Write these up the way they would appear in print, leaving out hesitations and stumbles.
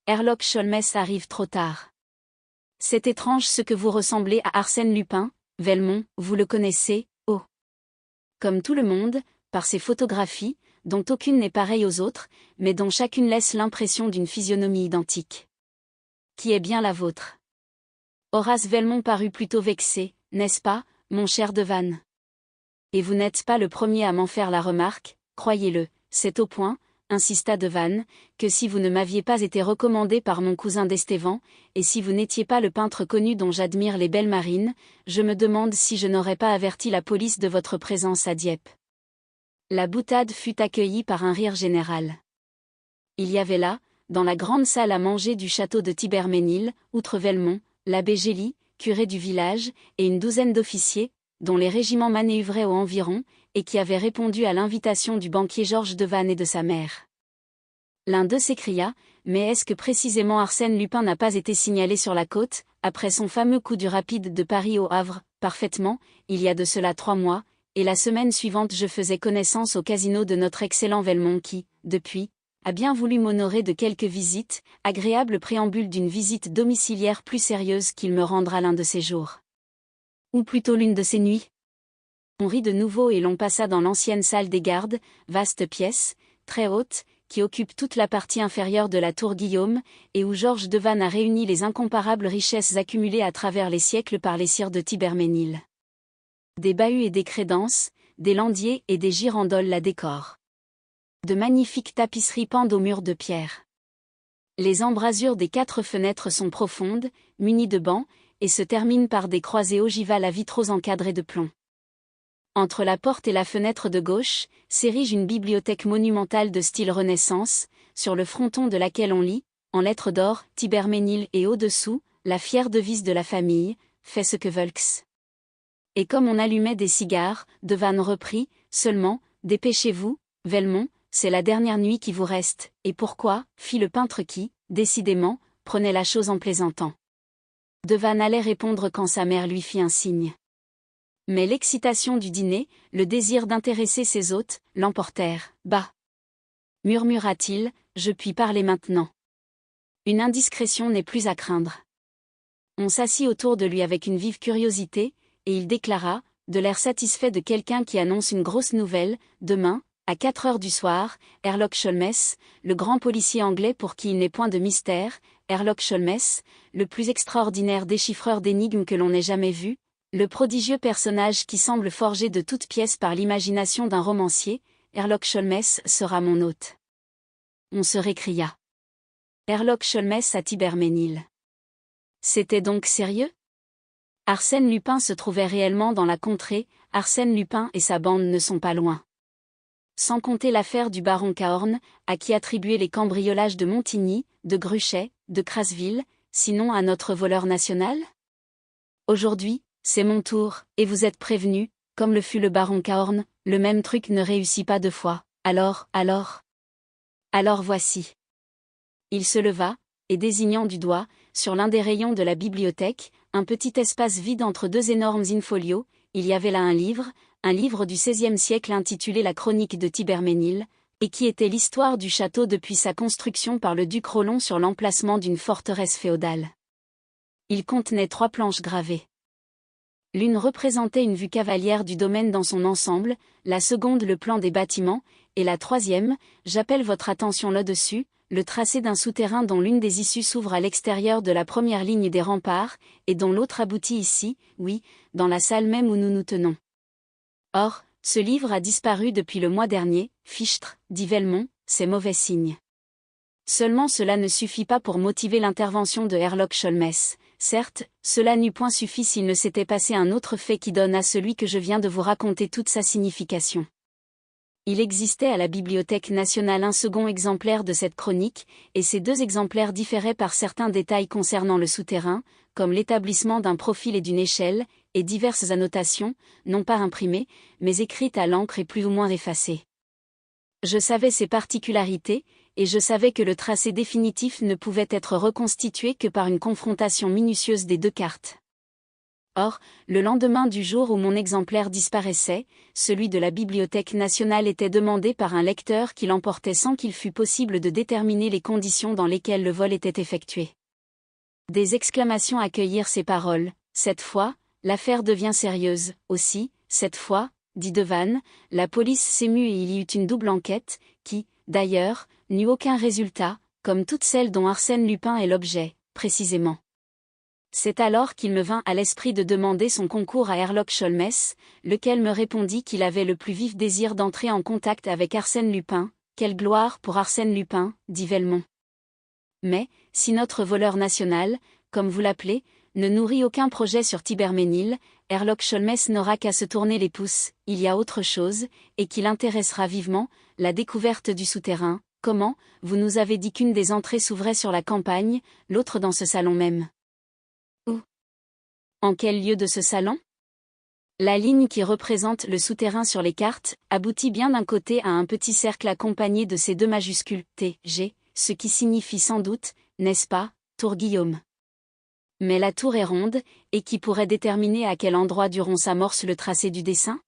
Herlock Sholmès arrive trop tard. C'est étrange ce que vous ressemblez à Arsène Lupin, Velmont, vous le connaissez, oh. Comme tout le monde, par ses photographies, dont aucune n'est pareille aux autres, mais dont chacune laisse l'impression d'une physionomie identique. Qui est bien la vôtre? Horace Velmont parut plutôt vexé, n'est-ce pas, mon cher Devanne? Et vous n'êtes pas le premier à m'en faire la remarque, croyez-le, c'est au point, insista Devanne, que si vous ne m'aviez pas été recommandé par mon cousin d'Estévan, et si vous n'étiez pas le peintre connu dont j'admire les belles marines, je me demande si je n'aurais pas averti la police de votre présence à Dieppe. La boutade fut accueillie par un rire général. Il y avait là, dans la grande salle à manger du château de Thibermesnil, outre Velmont, l'abbé Gély, curé du village, et une douzaine d'officiers, dont les régiments manœuvraient aux environs, et qui avaient répondu à l'invitation du banquier Georges Devanne et de sa mère. L'un d'eux s'écria, « Mais est-ce que précisément Arsène Lupin n'a pas été signalé sur la côte, après son fameux coup du rapide de Paris au Havre, parfaitement, il y a de cela 3 mois, et la semaine suivante je faisais connaissance au casino de notre excellent Velmont qui, depuis, a bien voulu m'honorer de quelques visites, agréable préambule d'une visite domiciliaire plus sérieuse qu'il me rendra l'un de ces jours. Ou plutôt l'une de ces nuits. » On rit de nouveau et l'on passa dans l'ancienne salle des gardes, vaste pièce, très haute, qui occupe toute la partie inférieure de la tour Guillaume, et où Georges Devanne a réuni les incomparables richesses accumulées à travers les siècles par les sires de Thibermesnil. Des bahuts et des crédences, des landiers et des girandoles la décorent. De magnifiques tapisseries pendent aux murs de pierre. Les embrasures des 4 fenêtres sont profondes, munies de bancs, et se terminent par des croisées ogivales à vitraux encadrés de plomb. Entre la porte et la fenêtre de gauche, s'érige une bibliothèque monumentale de style Renaissance, sur le fronton de laquelle on lit, en lettres d'or, Thibermesnil et au-dessous, la fière devise de la famille, fais ce que Volx. Et comme on allumait des cigares, Devanne reprit, seulement, dépêchez-vous, Velmont, c'est la dernière nuit qui vous reste, et pourquoi, fit le peintre qui, décidément, prenait la chose en plaisantant. Devanne allait répondre quand sa mère lui fit un signe. Mais l'excitation du dîner, le désir d'intéresser ses hôtes, l'emportèrent. « Bah !» murmura-t-il, « je puis parler maintenant. Une indiscrétion n'est plus à craindre. » On s'assit autour de lui avec une vive curiosité, et il déclara, de l'air satisfait de quelqu'un qui annonce une grosse nouvelle, « Demain, à 4 heures du soir, Herlock Sholmès, le grand policier anglais pour qui il n'est point de mystère, Herlock Sholmès, le plus extraordinaire déchiffreur d'énigmes que l'on ait jamais vu, le prodigieux personnage qui semble forgé de toutes pièces par l'imagination d'un romancier, Herlock Sholmès sera mon hôte. » On se récria. Herlock Sholmès à Thibermesnil. C'était donc sérieux? Arsène Lupin se trouvait réellement dans la contrée, Arsène Lupin et sa bande ne sont pas loin. Sans compter l'affaire du baron Cahorn, à qui attribuer les cambriolages de Montigny, de Gruchet, de Crasville, sinon à notre voleur national? Aujourd'hui, c'est mon tour, et vous êtes prévenus, comme le fut le baron Cahorn, le même truc ne réussit pas 2 fois, alors voici. Il se leva, et désignant du doigt, sur l'un des rayons de la bibliothèque, un petit espace vide entre 2 énormes in-folios, il y avait là un livre du XVIe siècle intitulé La Chronique de Thibermesnil, et qui était l'histoire du château depuis sa construction par le duc Rollon sur l'emplacement d'une forteresse féodale. Il contenait 3 planches gravées. L'une représentait une vue cavalière du domaine dans son ensemble, la seconde le plan des bâtiments, et la 3e, j'appelle votre attention là-dessus, le tracé d'un souterrain dont l'une des issues s'ouvre à l'extérieur de la première ligne des remparts, et dont l'autre aboutit ici, oui, dans la salle même où nous nous tenons. Or, ce livre a disparu depuis le mois dernier, fichtre, dit Velmont, c'est mauvais signe. Seulement cela ne suffit pas pour motiver l'intervention de Herlock Sholmès. Certes, cela n'eût point suffi s'il ne s'était passé un autre fait qui donne à celui que je viens de vous raconter toute sa signification. Il existait à la Bibliothèque nationale un second exemplaire de cette chronique, et ces 2 exemplaires différaient par certains détails concernant le souterrain, comme l'établissement d'un profil et d'une échelle, et diverses annotations, non pas imprimées, mais écrites à l'encre et plus ou moins effacées. Je savais ces particularités, et je savais que le tracé définitif ne pouvait être reconstitué que par une confrontation minutieuse des 2 cartes. Or, le lendemain du jour où mon exemplaire disparaissait, celui de la Bibliothèque nationale était demandé par un lecteur qui l'emportait sans qu'il fût possible de déterminer les conditions dans lesquelles le vol était effectué. Des exclamations accueillirent ces paroles. Cette fois, l'affaire devient sérieuse. Aussi, cette fois, dit Devanne, la police s'émut et il y eut une double enquête, qui, d'ailleurs, n'eut aucun résultat, comme toutes celles dont Arsène Lupin est l'objet, précisément. C'est alors qu'il me vint à l'esprit de demander son concours à Herlock Sholmès, lequel me répondit qu'il avait le plus vif désir d'entrer en contact avec Arsène Lupin. Quelle gloire pour Arsène Lupin, dit Velmont. Mais, si notre voleur national, comme vous l'appelez, ne nourrit aucun projet sur Thibermesnil, Herlock Sholmès n'aura qu'à se tourner les pouces, il y a autre chose, et qui l'intéressera vivement, la découverte du souterrain. Comment, vous nous avez dit qu'une des entrées s'ouvrait sur la campagne, l'autre dans ce salon même. Où? En quel lieu de ce salon? La ligne qui représente le souterrain sur les cartes aboutit bien d'un côté à un petit cercle accompagné de ces deux majuscules T, G, ce qui signifie sans doute, n'est-ce pas, Tour Guillaume. Mais la tour est ronde, et qui pourrait déterminer à quel endroit du rond s'amorce le tracé du dessin?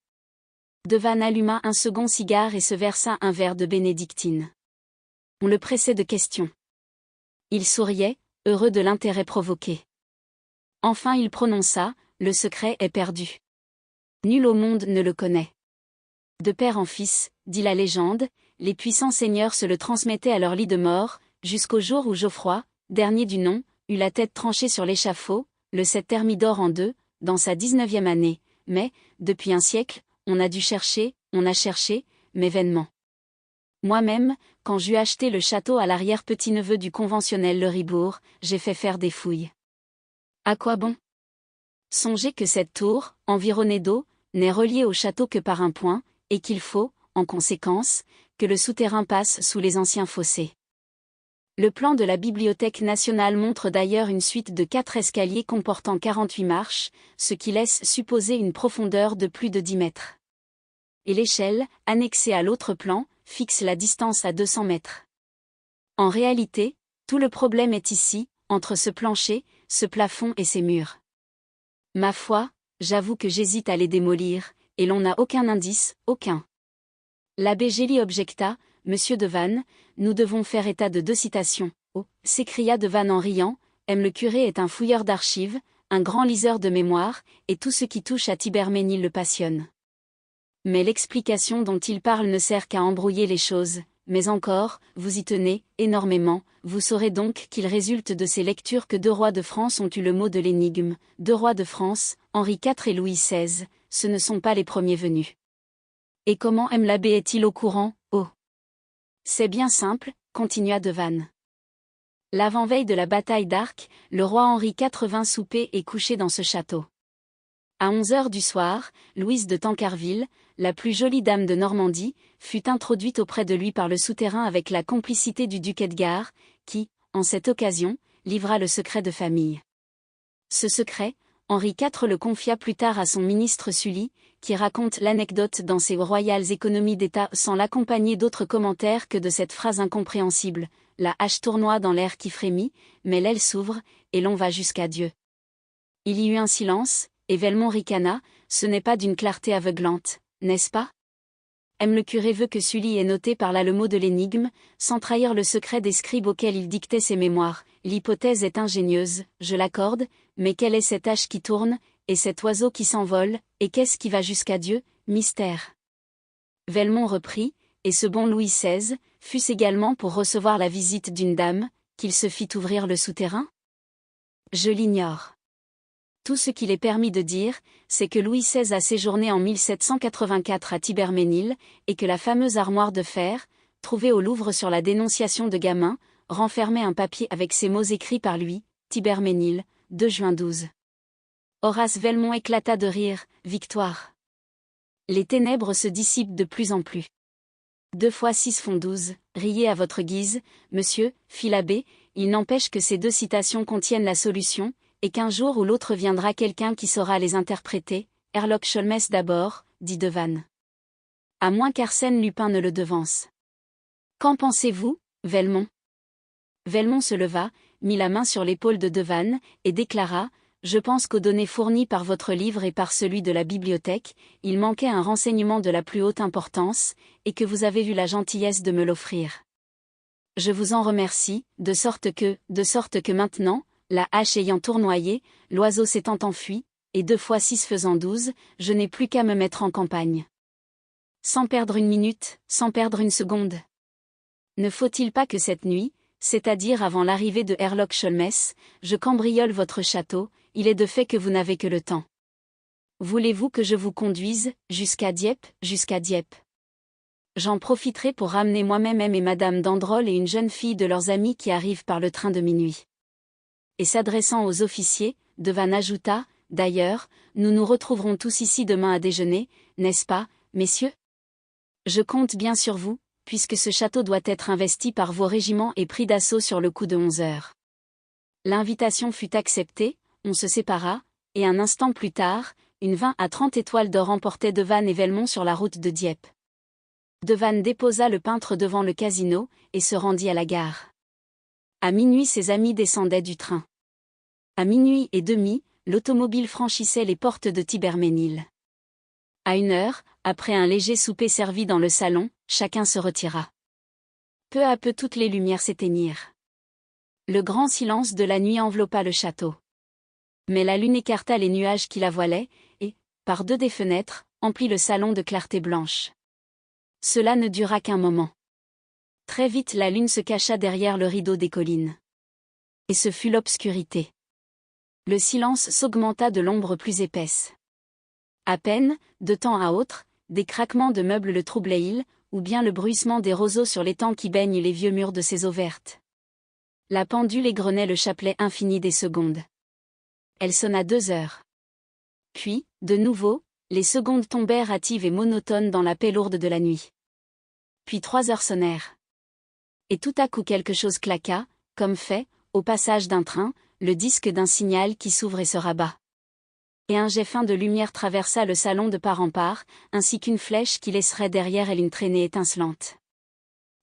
Devanne alluma un second cigare et se versa un verre de bénédictine. On le pressait de questions. Il souriait, heureux de l'intérêt provoqué. Enfin il prononça, le secret est perdu. Nul au monde ne le connaît. De père en fils, dit la légende, les puissants seigneurs se le transmettaient à leur lit de mort, jusqu'au jour où Geoffroy, dernier du nom, eut la tête tranchée sur l'échafaud, le 7 Thermidor en 2, dans sa 19e année, mais, depuis un siècle, on a cherché, mais vainement. Moi-même, quand j'eus acheté le château à l'arrière-petit-neveu du conventionnel Le Ribourg, j'ai fait faire des fouilles. À quoi bon? Songez que cette tour, environnée d'eau, n'est reliée au château que par un point, et qu'il faut, en conséquence, que le souterrain passe sous les anciens fossés. Le plan de la Bibliothèque nationale montre d'ailleurs une suite de 4 escaliers comportant 48 marches, ce qui laisse supposer une profondeur de plus de 10 mètres. Et l'échelle, annexée à l'autre plan, fixe la distance à 200 mètres. En réalité, tout le problème est ici, entre ce plancher, ce plafond et ces murs. Ma foi, j'avoue que j'hésite à les démolir, et l'on n'a aucun indice, aucun. L'abbé Gély objecta, Monsieur Devanne, nous devons faire état de 2 citations. Oh, s'écria Devanne en riant, M. le curé est un fouilleur d'archives, un grand liseur de mémoire, et tout ce qui touche à Thibermesnil le passionne. Mais l'explication dont il parle ne sert qu'à embrouiller les choses, mais encore, vous y tenez, énormément, vous saurez donc qu'il résulte de ces lectures que 2 rois de France ont eu le mot de l'énigme, 2 rois de France, Henri IV et Louis XVI, ce ne sont pas les premiers venus. Et comment M. l'abbé est-il au courant, oh? C'est bien simple, continua Devanne. L'avant-veille de la bataille d'Arques, le roi Henri IV vint souper et coucher dans ce château. À 11h du soir, Louise de Tancarville, la plus jolie dame de Normandie, fut introduite auprès de lui par le souterrain avec la complicité du duc Edgar, qui, en cette occasion, livra le secret de famille. Ce secret, Henri IV le confia plus tard à son ministre Sully, qui raconte l'anecdote dans ses royales économies d'État sans l'accompagner d'autres commentaires que de cette phrase incompréhensible, la hache tournoie dans l'air qui frémit, mais l'aile s'ouvre, et l'on va jusqu'à Dieu. Il y eut un silence, et Velmont ricana, ce n'est pas d'une clarté aveuglante, n'est-ce pas? M. le curé veut que Sully ait noté par là le mot de l'énigme, sans trahir le secret des scribes auxquels il dictait ses mémoires. L'hypothèse est ingénieuse, je l'accorde, mais quelle est cette hache qui tourne, et cet oiseau qui s'envole, et qu'est-ce qui va jusqu'à Dieu? Mystère. Velmont reprit, et ce bon Louis XVI, fût-ce également pour recevoir la visite d'une dame, qu'il se fit ouvrir le souterrain? Je l'ignore. Tout ce qu'il est permis de dire, c'est que Louis XVI a séjourné en 1784 à Thibermesnil, et que la fameuse armoire de fer, trouvée au Louvre sur la dénonciation de Gamin, renfermait un papier avec ces mots écrits par lui, Thibermesnil, 2 juin 12. Horace Velmont éclata de rire, victoire. Les ténèbres se dissipent de plus en plus. 2 fois 6 font 12, riez à votre guise, monsieur, fit l'abbé, il n'empêche que ces 2 citations contiennent la solution, et qu'un jour ou l'autre viendra quelqu'un qui saura les interpréter, Herlock Sholmès d'abord, dit Devanne. À moins qu'Arsène Lupin ne le devance. Qu'en pensez-vous, Velmont? Velmont se leva, mit la main sur l'épaule de Devanne, et déclara, je pense qu'aux données fournies par votre livre et par celui de la bibliothèque, il manquait un renseignement de la plus haute importance, et que vous avez eu la gentillesse de me l'offrir. Je vous en remercie, de sorte que maintenant, la hache ayant tournoyé, l'oiseau s'étant enfui, et 2 fois 6 faisant 12, je n'ai plus qu'à me mettre en campagne. Sans perdre une minute, sans perdre une seconde. Ne faut-il pas que cette nuit, c'est-à-dire avant l'arrivée de Herlock Sholmès, je cambriole votre château, il est de fait que vous n'avez que le temps. Voulez-vous que je vous conduise, jusqu'à Dieppe, J'en profiterai pour ramener moi-même et Madame Dandrol et une jeune fille de leurs amis qui arrivent par le train de minuit. Et s'adressant aux officiers, Devanne ajouta, d'ailleurs, nous nous retrouverons tous ici demain à déjeuner, n'est-ce pas, messieurs? Je compte bien sur vous, puisque ce château doit être investi par vos régiments et pris d'assaut sur le coup de 11 heures. L'invitation fut acceptée, on se sépara, et un instant plus tard, une 20 à 30 étoiles d'or emportaient Devanne et Velmont sur la route de Dieppe. Devanne déposa le peintre devant le casino, et se rendit à la gare. À minuit ses amis descendaient du train. À minuit et demi, l'automobile franchissait les portes de Thibermesnil. À 1 heure, après un léger souper servi dans le salon, chacun se retira. Peu à peu toutes les lumières s'éteignirent. Le grand silence de la nuit enveloppa le château. Mais la lune écarta les nuages qui la voilaient, et, par 2 des fenêtres, emplit le salon de clarté blanche. Cela ne dura qu'un moment. Très vite la lune se cacha derrière le rideau des collines. Et ce fut l'obscurité. Le silence s'augmenta de l'ombre plus épaisse. À peine, de temps à autre, des craquements de meubles le troublaient-ils, ou bien le bruissement des roseaux sur l'étang qui baigne les vieux murs de ses eaux vertes. La pendule égrenait le chapelet infini des secondes. Elle sonna 2 heures. Puis, de nouveau, les secondes tombèrent hâtives et monotones dans la paix lourde de la nuit. Puis 3 heures sonnèrent. Et tout à coup quelque chose claqua, comme fait, au passage d'un train, le disque d'un signal qui s'ouvre et se rabat. Et un jet fin de lumière traversa le salon de part en part, ainsi qu'une flèche qui laisserait derrière elle une traînée étincelante.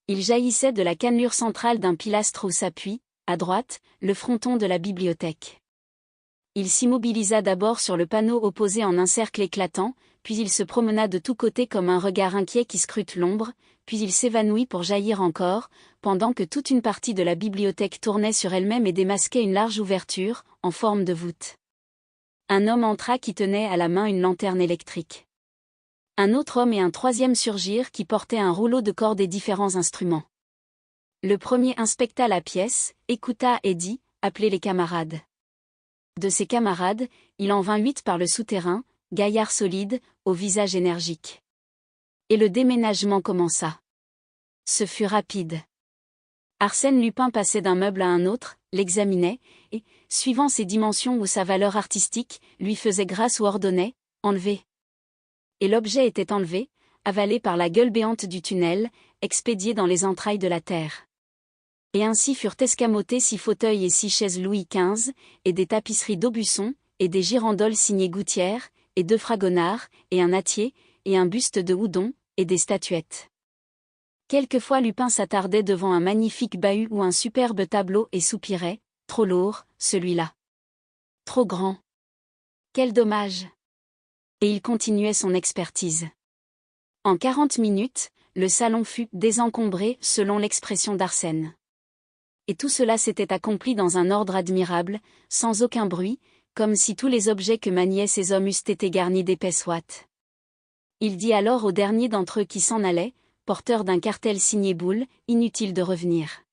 Il jaillissait de la cannelure centrale d'un pilastre où s'appuie, à droite, le fronton de la bibliothèque. Il s'immobilisa d'abord sur le panneau opposé en un cercle éclatant, puis il se promena de tous côtés comme un regard inquiet qui scrute l'ombre, puis il s'évanouit pour jaillir encore, pendant que toute une partie de la bibliothèque tournait sur elle-même et démasquait une large ouverture, en forme de voûte. Un homme entra qui tenait à la main une lanterne électrique. Un autre homme et un troisième surgirent qui portaient un rouleau de cordes et différents instruments. Le premier inspecta la pièce, écouta et dit, appelez les camarades. De ses camarades, il en vint 8 par le souterrain, gaillards solides, au visage énergique. Et le déménagement commença. Ce fut rapide. Arsène Lupin passait d'un meuble à un autre, l'examinait, et, suivant ses dimensions ou sa valeur artistique, lui faisait grâce ou ordonnait, enlever. Et l'objet était enlevé, avalé par la gueule béante du tunnel, expédié dans les entrailles de la terre. Et ainsi furent escamotés 6 fauteuils et 6 chaises Louis XV, et des tapisseries d'Aubusson, et des girandoles signées Gouttière, et 2 fragonards, et un nattier, et un buste de Houdon, et des statuettes. Quelquefois Lupin s'attardait devant un magnifique bahut ou un superbe tableau et soupirait, trop lourd, celui-là. Trop grand. Quel dommage. Et il continuait son expertise. En 40 minutes, le salon fut désencombré selon l'expression d'Arsène. Et tout cela s'était accompli dans un ordre admirable, sans aucun bruit, comme si tous les objets que maniaient ces hommes eussent été garnis d'épaisses ouates. Il dit alors au dernier d'entre eux qui s'en allait, porteur d'un cartel signé Boulle, inutile de revenir.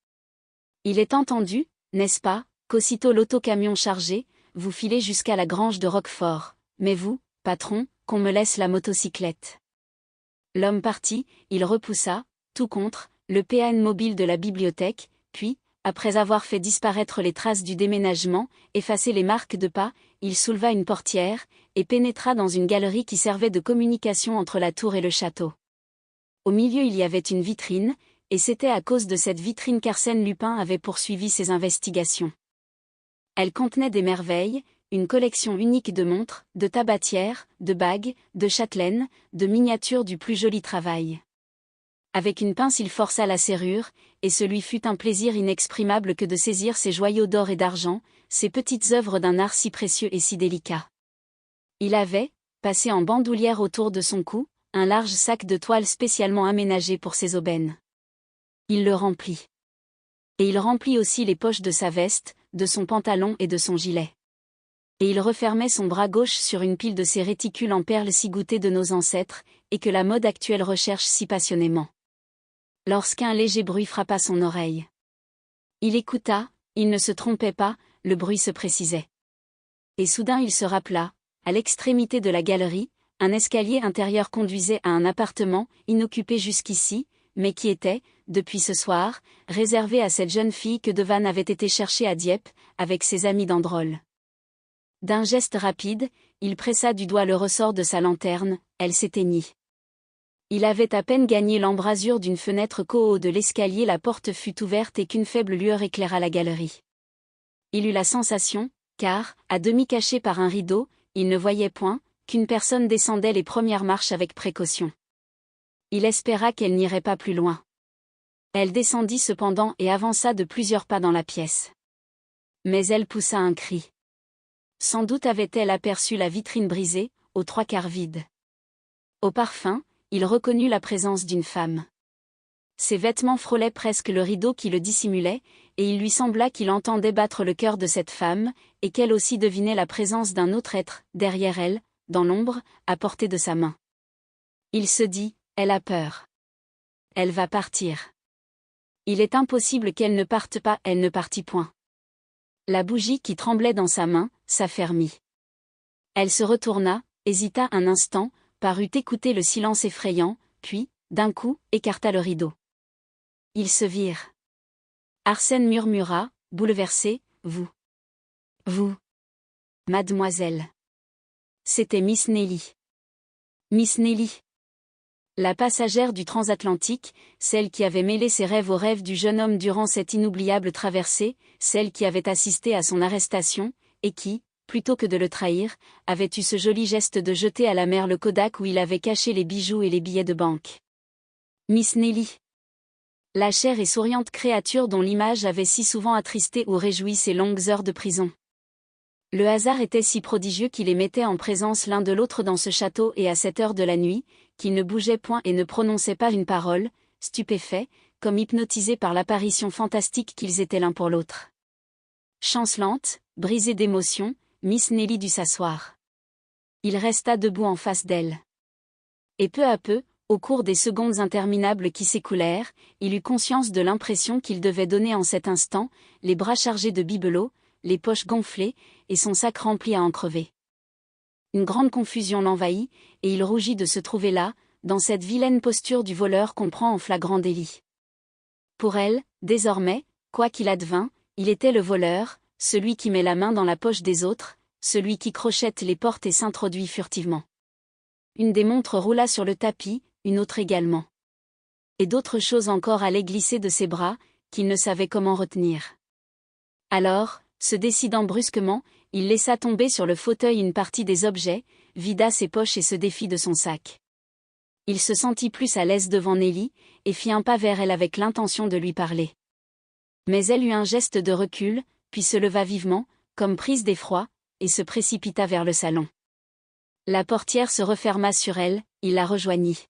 Il est entendu, n'est-ce pas, qu'aussitôt l'autocamion chargé, vous filez jusqu'à la grange de Roquefort, mais vous, patron, qu'on me laisse la motocyclette. L'homme partit, il repoussa, tout contre, le PAN mobile de la bibliothèque, puis, après avoir fait disparaître les traces du déménagement, effacé les marques de pas, il souleva une portière, et pénétra dans une galerie qui servait de communication entre la tour et le château. Au milieu il y avait une vitrine, et c'était à cause de cette vitrine qu'Arsène Lupin avait poursuivi ses investigations. Elle contenait des merveilles, une collection unique de montres, de tabatières, de bagues, de châtelaines, de miniatures du plus joli travail. Avec une pince il força la serrure, et ce lui fut un plaisir inexprimable que de saisir ces joyaux d'or et d'argent, ces petites œuvres d'un art si précieux et si délicat. Il avait, passé en bandoulière autour de son cou, un large sac de toile spécialement aménagé pour ses aubaines. Il le remplit. Et il remplit aussi les poches de sa veste, de son pantalon et de son gilet. Et il refermait son bras gauche sur une pile de ces réticules en perles si goûtées de nos ancêtres, et que la mode actuelle recherche si passionnément. Lorsqu'un léger bruit frappa son oreille. Il écouta, il ne se trompait pas, le bruit se précisait. Et soudain il se rappela, à l'extrémité de la galerie, un escalier intérieur conduisait à un appartement, inoccupé jusqu'ici, mais qui était, depuis ce soir, réservé à cette jeune fille que Devanne avait été chercher à Dieppe, avec ses amis d'Androl. D'un geste rapide, il pressa du doigt le ressort de sa lanterne, elle s'éteignit. Il avait à peine gagné l'embrasure d'une fenêtre qu'au haut de l'escalier la porte fut ouverte et qu'une faible lueur éclaira la galerie. Il eut la sensation, car, à demi caché par un rideau, il ne voyait point, qu'une personne descendait les premières marches avec précaution. Il espéra qu'elle n'irait pas plus loin. Elle descendit cependant et avança de plusieurs pas dans la pièce. Mais elle poussa un cri. Sans doute avait-elle aperçu la vitrine brisée, aux trois quarts vide. Au parfum, il reconnut la présence d'une femme. Ses vêtements frôlaient presque le rideau qui le dissimulait, et il lui sembla qu'il entendait battre le cœur de cette femme, et qu'elle aussi devinait la présence d'un autre être, derrière elle, dans l'ombre, à portée de sa main. Il se dit, elle a peur. Elle va partir. Il est impossible qu'elle ne parte pas, elle ne partit point. La bougie qui tremblait dans sa main, s'affermit. Elle se retourna, hésita un instant, parut écouter le silence effrayant, puis, d'un coup, écarta le rideau. Ils se virent. Arsène murmura, bouleversé, vous. Vous. Mademoiselle. C'était Miss Nelly. Miss Nelly. La passagère du transatlantique, celle qui avait mêlé ses rêves aux rêves du jeune homme durant cette inoubliable traversée, celle qui avait assisté à son arrestation, et qui, plutôt que de le trahir, avait eu ce joli geste de jeter à la mer le Kodak où il avait caché les bijoux et les billets de banque. Miss Nelly. La chère et souriante créature dont l'image avait si souvent attristé ou réjoui ses longues heures de prison. Le hasard était si prodigieux qu'il les mettait en présence l'un de l'autre dans ce château et à cette heure de la nuit, qu'ils ne bougeaient point et ne prononçaient pas une parole, stupéfaits, comme hypnotisés par l'apparition fantastique qu'ils étaient l'un pour l'autre. Chancelante, brisée d'émotion, Miss Nelly dut s'asseoir. Il resta debout en face d'elle. Et peu à peu, au cours des secondes interminables qui s'écoulèrent, il eut conscience de l'impression qu'il devait donner en cet instant, les bras chargés de bibelots, les poches gonflées, et son sac rempli à en crever. Une grande confusion l'envahit, et il rougit de se trouver là, dans cette vilaine posture du voleur qu'on prend en flagrant délit. Pour elle, désormais, quoi qu'il advînt, il était le voleur, celui qui met la main dans la poche des autres, celui qui crochette les portes et s'introduit furtivement. Une des montres roula sur le tapis, une autre également. Et d'autres choses encore allaient glisser de ses bras, qu'il ne savait comment retenir. Alors, se décidant brusquement, il laissa tomber sur le fauteuil une partie des objets, vida ses poches et se défit de son sac. Il se sentit plus à l'aise devant Nelly, et fit un pas vers elle avec l'intention de lui parler. Mais elle eut un geste de recul, puis se leva vivement, comme prise d'effroi, et se précipita vers le salon. La portière se referma sur elle, il la rejoignit.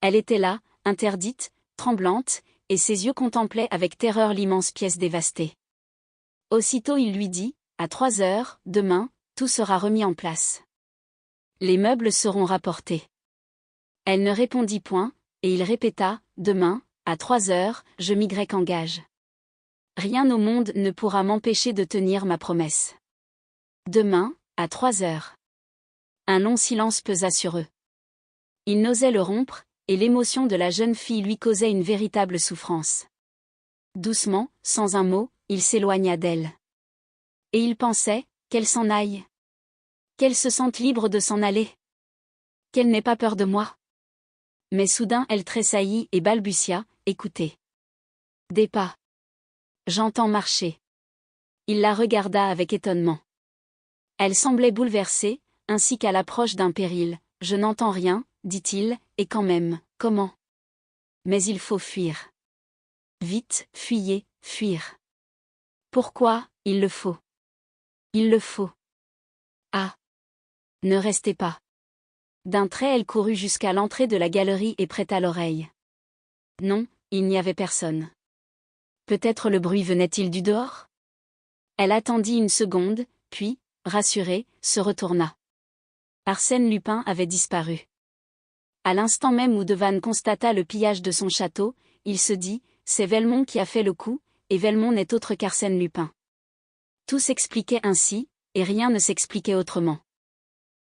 Elle était là, interdite, tremblante, et ses yeux contemplaient avec terreur l'immense pièce dévastée. Aussitôt il lui dit, à 3 heures, demain, tout sera remis en place. Les meubles seront rapportés. Elle ne répondit point, et il répéta, demain, à 3 heures, je m'engage. Rien au monde ne pourra m'empêcher de tenir ma promesse. Demain, à 3 heures. Un long silence pesa sur eux. Il n'osait le rompre, et l'émotion de la jeune fille lui causait une véritable souffrance. Doucement, sans un mot, il s'éloigna d'elle. Et il pensait, qu'elle s'en aille. Qu'elle se sente libre de s'en aller. Qu'elle n'ait pas peur de moi. Mais soudain elle tressaillit et balbutia, écoutez. Des pas. J'entends marcher. Il la regarda avec étonnement. Elle semblait bouleversée, ainsi qu'à l'approche d'un péril. Je n'entends rien, dit-il, et quand même, comment? Mais il faut fuir. Vite, fuyez, fuir. Pourquoi, il le faut. Il le faut. Ah. Ne restez pas. D'un trait elle courut jusqu'à l'entrée de la galerie et prêta l'oreille. Non, il n'y avait personne. Peut-être le bruit venait-il du dehors? Elle attendit une seconde, puis, rassurée, se retourna. Arsène Lupin avait disparu. À l'instant même où Devanne constata le pillage de son château, il se dit, c'est Velmont qui a fait le coup, et Velmont n'est autre qu'Arsène Lupin. Tout s'expliquait ainsi, et rien ne s'expliquait autrement.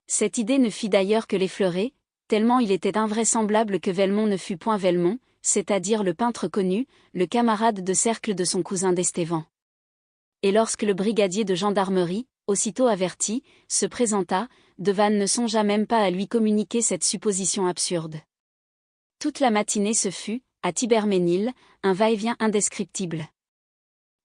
Cette idée ne fit d'ailleurs que l'effleurer, tellement il était invraisemblable que Velmont ne fût point Velmont, c'est-à-dire le peintre connu, le camarade de cercle de son cousin d'Estévan. Et lorsque le brigadier de gendarmerie, aussitôt averti, se présenta, Devanne ne songea même pas à lui communiquer cette supposition absurde. Toute la matinée ce fut, à Thibermesnil, un va-et-vient indescriptible.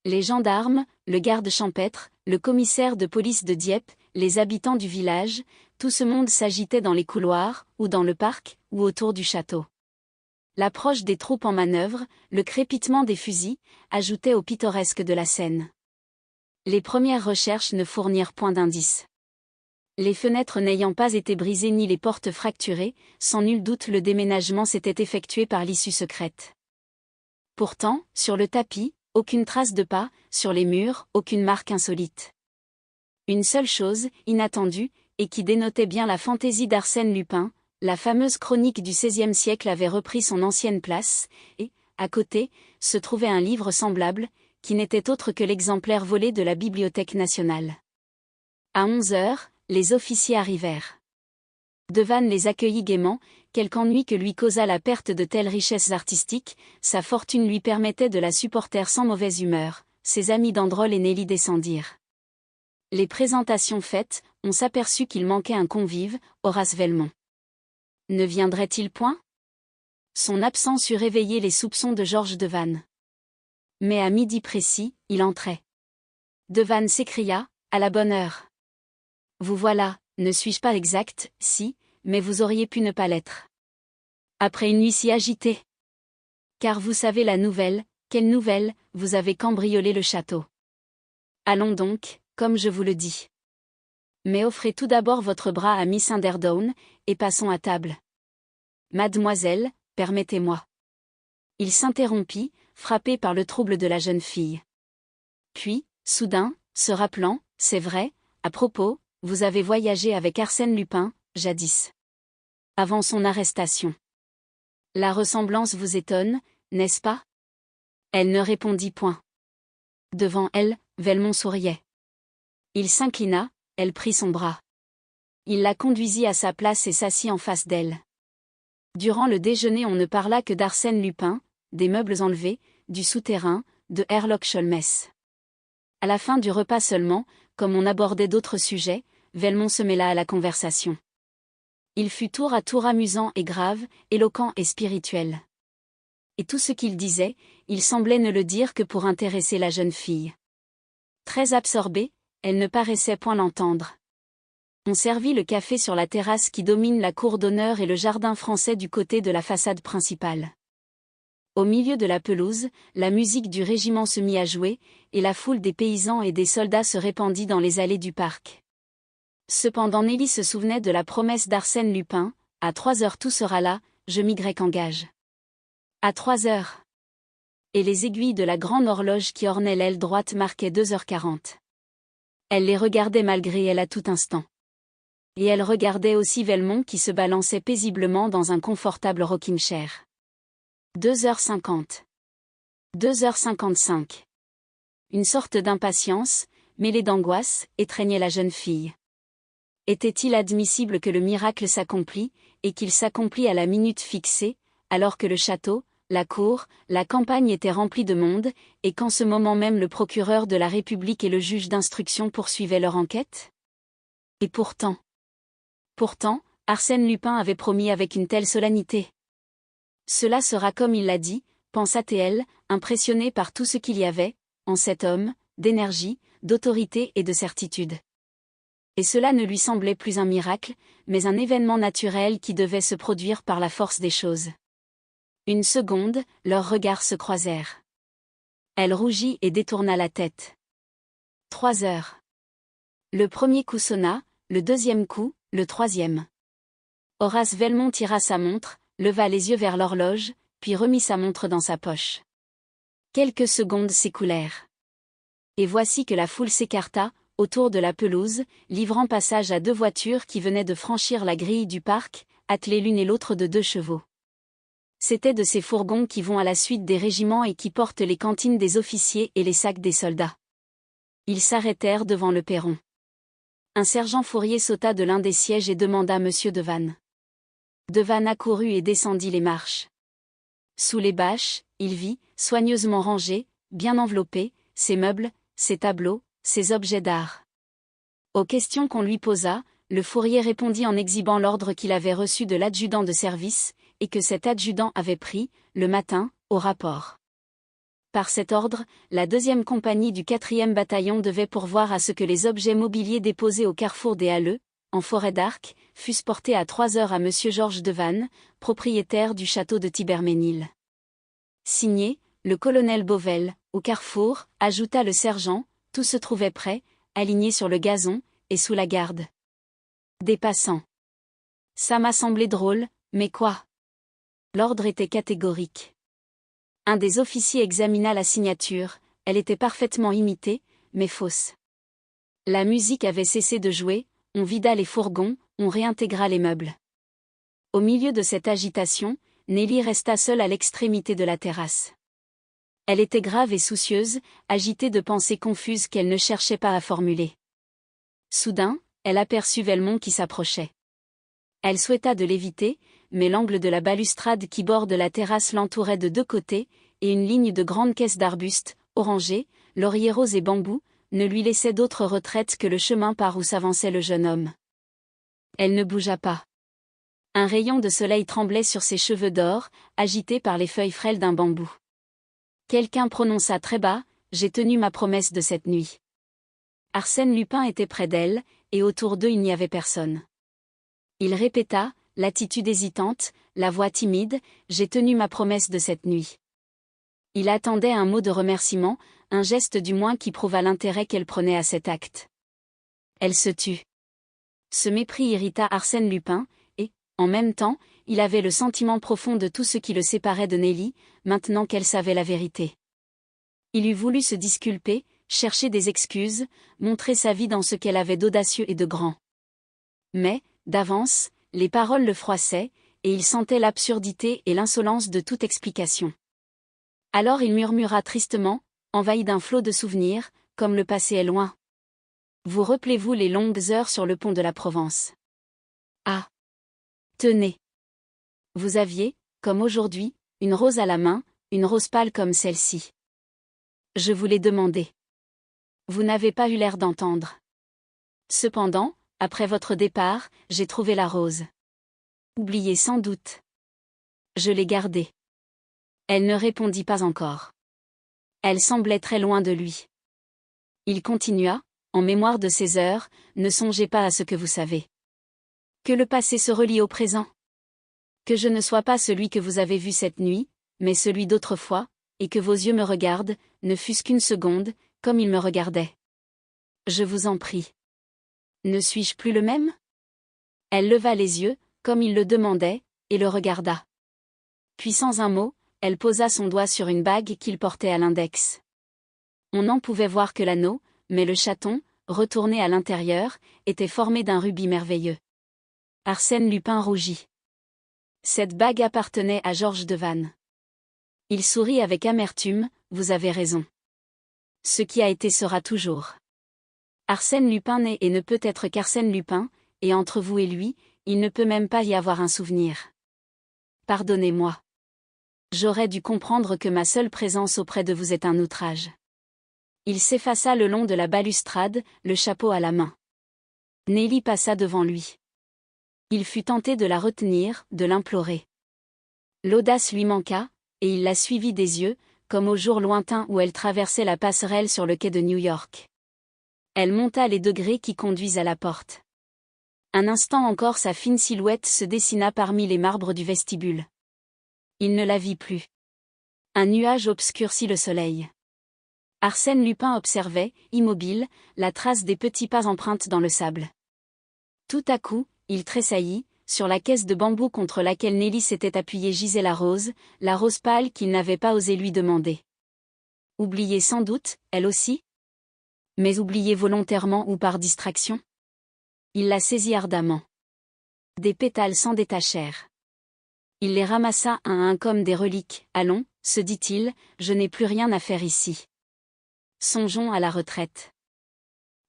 Les gendarmes, le garde champêtre, le commissaire de police de Dieppe, les habitants du village, tout ce monde s'agitait dans les couloirs, ou dans le parc, ou autour du château. L'approche des troupes en manœuvre, le crépitement des fusils, ajoutaient au pittoresque de la scène. Les premières recherches ne fournirent point d'indices. Les fenêtres n'ayant pas été brisées ni les portes fracturées, sans nul doute le déménagement s'était effectué par l'issue secrète. Pourtant, sur le tapis, aucune trace de pas, sur les murs, aucune marque insolite. Une seule chose, inattendue, et qui dénotait bien la fantaisie d'Arsène Lupin, la fameuse chronique du XVIe siècle avait repris son ancienne place, et, à côté, se trouvait un livre semblable, qui n'était autre que l'exemplaire volé de la Bibliothèque nationale. À 11 heures, les officiers arrivèrent. Devanne les accueillit gaiement, quelque ennui que lui causa la perte de telles richesses artistiques, sa fortune lui permettait de la supporter sans mauvaise humeur, ses amis d'Androl et Nelly descendirent. Les présentations faites, on s'aperçut qu'il manquait un convive, Horace Velmont. Ne viendrait-il point? Son absence eût réveillé les soupçons de Georges Devanne. Mais à midi précis, il entrait. Devanne s'écria, à la bonne heure. Vous voilà, ne suis-je pas exact, si, mais vous auriez pu ne pas l'être. Après une nuit si agitée. Car vous savez la nouvelle, quelle nouvelle, vous avez cambriolé le château. Allons donc, comme je vous le dis. Mais offrez tout d'abord votre bras à Miss Underdown, et passons à table. Mademoiselle, permettez-moi. Il s'interrompit, frappé par le trouble de la jeune fille. Puis, soudain, se rappelant, c'est vrai, à propos, vous avez voyagé avec Arsène Lupin, jadis. Avant son arrestation. La ressemblance vous étonne, n'est-ce pas? Elle ne répondit point. Devant elle, Velmont souriait. Il s'inclina, elle prit son bras. Il la conduisit à sa place et s'assit en face d'elle. Durant le déjeuner on ne parla que d'Arsène Lupin, des meubles enlevés, du souterrain, de Herlock Sholmès. À la fin du repas seulement, comme on abordait d'autres sujets, Velmont se mêla à la conversation. Il fut tour à tour amusant et grave, éloquent et spirituel. Et tout ce qu'il disait, il semblait ne le dire que pour intéresser la jeune fille. Très absorbée, elle ne paraissait point l'entendre. On servit le café sur la terrasse qui domine la cour d'honneur et le jardin français du côté de la façade principale. Au milieu de la pelouse, la musique du régiment se mit à jouer, et la foule des paysans et des soldats se répandit dans les allées du parc. Cependant Nelly se souvenait de la promesse d'Arsène Lupin, à 3 heures tout sera là, je m'y engage. À 3 heures. Et les aiguilles de la grande horloge qui ornait l'aile droite marquaient 2h40. Elle les regardait malgré elle à tout instant. Et elle regardait aussi Velmont qui se balançait paisiblement dans un confortable rocking-chair. 2h50. 2h55. Une sorte d'impatience, mêlée d'angoisse, étreignait la jeune fille. Était-il admissible que le miracle s'accomplît, et qu'il s'accomplit à la minute fixée, alors que le château, la cour, la campagne étaient remplis de monde, et qu'en ce moment même le procureur de la République et le juge d'instruction poursuivaient leur enquête? Et pourtant, Arsène Lupin avait promis avec une telle solennité. Cela sera comme il l'a dit, pensa-t-elle, impressionnée par tout ce qu'il y avait, en cet homme, d'énergie, d'autorité et de certitude. Et cela ne lui semblait plus un miracle, mais un événement naturel qui devait se produire par la force des choses. Une seconde, leurs regards se croisèrent. Elle rougit et détourna la tête. 3 heures. Le premier coup sonna, le deuxième coup, le troisième. Horace Velmont tira sa montre, leva les yeux vers l'horloge, puis remit sa montre dans sa poche. Quelques secondes s'écoulèrent. Et voici que la foule s'écarta, autour de la pelouse, livrant passage à 2 voitures qui venaient de franchir la grille du parc, attelées l'une et l'autre de 2 chevaux. C'étaient de ces fourgons qui vont à la suite des régiments et qui portent les cantines des officiers et les sacs des soldats. Ils s'arrêtèrent devant le perron. Un sergent Fourier sauta de l'un des sièges et demanda Monsieur Devanne. Devanne accourut et descendit les marches. Sous les bâches, il vit, soigneusement rangés, bien enveloppés, ses meubles, ses tableaux, ses objets d'art. Aux questions qu'on lui posa, le Fourier répondit en exhibant l'ordre qu'il avait reçu de l'adjudant de service, et que cet adjudant avait pris, le matin, au rapport. Par cet ordre, la 2e compagnie du 4e bataillon devait pourvoir à ce que les objets mobiliers déposés au carrefour des Halles, en forêt d'Arc, fussent portés à 3 heures à Monsieur Georges Devanne, propriétaire du château de Thibermesnil. Signé, le colonel Beauvel, au carrefour, ajouta le sergent, tout se trouvait prêt, aligné sur le gazon, et sous la garde des passants. Ça m'a semblé drôle, mais quoi? L'ordre était catégorique. Un des officiers examina la signature, elle était parfaitement imitée, mais fausse. La musique avait cessé de jouer, on vida les fourgons, on réintégra les meubles. Au milieu de cette agitation, Nelly resta seule à l'extrémité de la terrasse. Elle était grave et soucieuse, agitée de pensées confuses qu'elle ne cherchait pas à formuler. Soudain, elle aperçut Velmont qui s'approchait. Elle souhaita de l'éviter, mais l'angle de la balustrade qui borde la terrasse l'entourait de 2 côtés, et une ligne de grandes caisses d'arbustes, orangers, lauriers roses et bambous, ne lui laissait d'autre retraite que le chemin par où s'avançait le jeune homme. Elle ne bougea pas. Un rayon de soleil tremblait sur ses cheveux d'or, agités par les feuilles frêles d'un bambou. Quelqu'un prononça très bas, « J'ai tenu ma promesse de cette nuit ». Arsène Lupin était près d'elle, et autour d'eux il n'y avait personne. Il répéta, l'attitude hésitante, la voix timide, « J'ai tenu ma promesse de cette nuit ». Il attendait un mot de remerciement, un geste du moins qui prouvât l'intérêt qu'elle prenait à cet acte. Elle se tut. Ce mépris irrita Arsène Lupin, et, en même temps, il avait le sentiment profond de tout ce qui le séparait de Nelly, maintenant qu'elle savait la vérité. Il eût voulu se disculper, chercher des excuses, montrer sa vie dans ce qu'elle avait d'audacieux et de grand. Mais, d'avance, les paroles le froissaient, et il sentait l'absurdité et l'insolence de toute explication. Alors il murmura tristement, envahi d'un flot de souvenirs, comme le passé est loin. Vous rappelez-vous les longues heures sur le pont de la Provence? Ah! Tenez! Vous aviez, comme aujourd'hui, une rose à la main, une rose pâle comme celle-ci. Je vous l'ai demandé. Vous n'avez pas eu l'air d'entendre. Cependant, après votre départ, j'ai trouvé la rose. Oubliée sans doute. Je l'ai gardée. Elle ne répondit pas encore. Elle semblait très loin de lui. Il continua, en mémoire de ces heures, ne songez pas à ce que vous savez. Que le passé se relie au présent. Que je ne sois pas celui que vous avez vu cette nuit, mais celui d'autrefois, et que vos yeux me regardent, ne fût-ce qu'une seconde, comme ils me regardaient. Je vous en prie. Ne suis-je plus le même? Elle leva les yeux, comme il le demandait, et le regarda. Puis sans un mot, elle posa son doigt sur une bague qu'il portait à l'index. On n'en pouvait voir que l'anneau, mais le chaton, retourné à l'intérieur, était formé d'un rubis merveilleux. Arsène Lupin rougit. Cette bague appartenait à Georges Devanne. Il sourit avec amertume, vous avez raison. Ce qui a été sera toujours. Arsène Lupin n'est et ne peut être qu'Arsène Lupin, et entre vous et lui, il ne peut même pas y avoir un souvenir. Pardonnez-moi. J'aurais dû comprendre que ma seule présence auprès de vous est un outrage. Il s'effaça le long de la balustrade, le chapeau à la main. Nelly passa devant lui. Il fut tenté de la retenir, de l'implorer. L'audace lui manqua, et il la suivit des yeux, comme au jour lointain où elle traversait la passerelle sur le quai de New York. Elle monta les degrés qui conduisent à la porte. Un instant encore sa fine silhouette se dessina parmi les marbres du vestibule. Il ne la vit plus. Un nuage obscurcit le soleil. Arsène Lupin observait, immobile, la trace des petits pas empreintes dans le sable. Tout à coup, il tressaillit, sur la caisse de bambou contre laquelle Nelly s'était appuyée gisait la rose pâle qu'il n'avait pas osé lui demander. Oubliée sans doute, elle aussi? Mais oubliée volontairement ou par distraction? Il la saisit ardemment. Des pétales s'en détachèrent. Il les ramassa un à un comme des reliques. Allons, se dit-il, je n'ai plus rien à faire ici. Songeons à la retraite.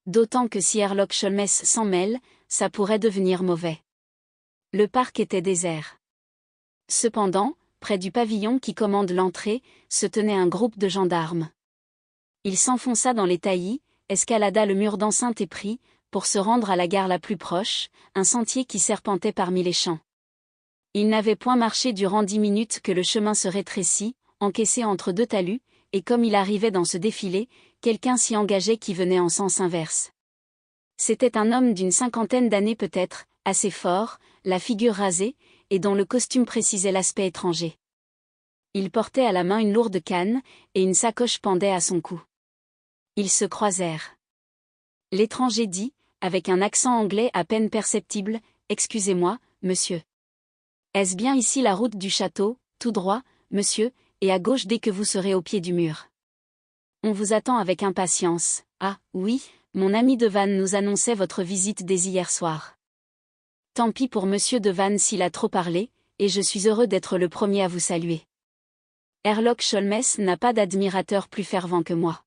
D'autant que si Herlock Sholmès s'en mêle, ça pourrait devenir mauvais. Le parc était désert. Cependant, près du pavillon qui commande l'entrée, se tenait un groupe de gendarmes. Il s'enfonça dans les taillis, escalada le mur d'enceinte et prit, pour se rendre à la gare la plus proche, un sentier qui serpentait parmi les champs. Il n'avait point marché durant 10 minutes que le chemin se rétrécit, encaissé entre deux talus, et comme il arrivait dans ce défilé, quelqu'un s'y engageait qui venait en sens inverse. C'était un homme d'une 50aine d'années peut-être, assez fort, la figure rasée, et dont le costume précisait l'aspect étranger. Il portait à la main une lourde canne, et une sacoche pendait à son cou. Ils se croisèrent. L'étranger dit, avec un accent anglais à peine perceptible, « Excusez-moi, monsieur. Est-ce bien ici la route du château, tout droit, monsieur, et à gauche dès que vous serez au pied du mur? On vous attend avec impatience. Ah, oui, mon ami Devanne nous annonçait votre visite dès hier soir. Tant pis pour monsieur Devanne s'il a trop parlé, et je suis heureux d'être le premier à vous saluer. Herlock Sholmès n'a pas d'admirateur plus fervent que moi. »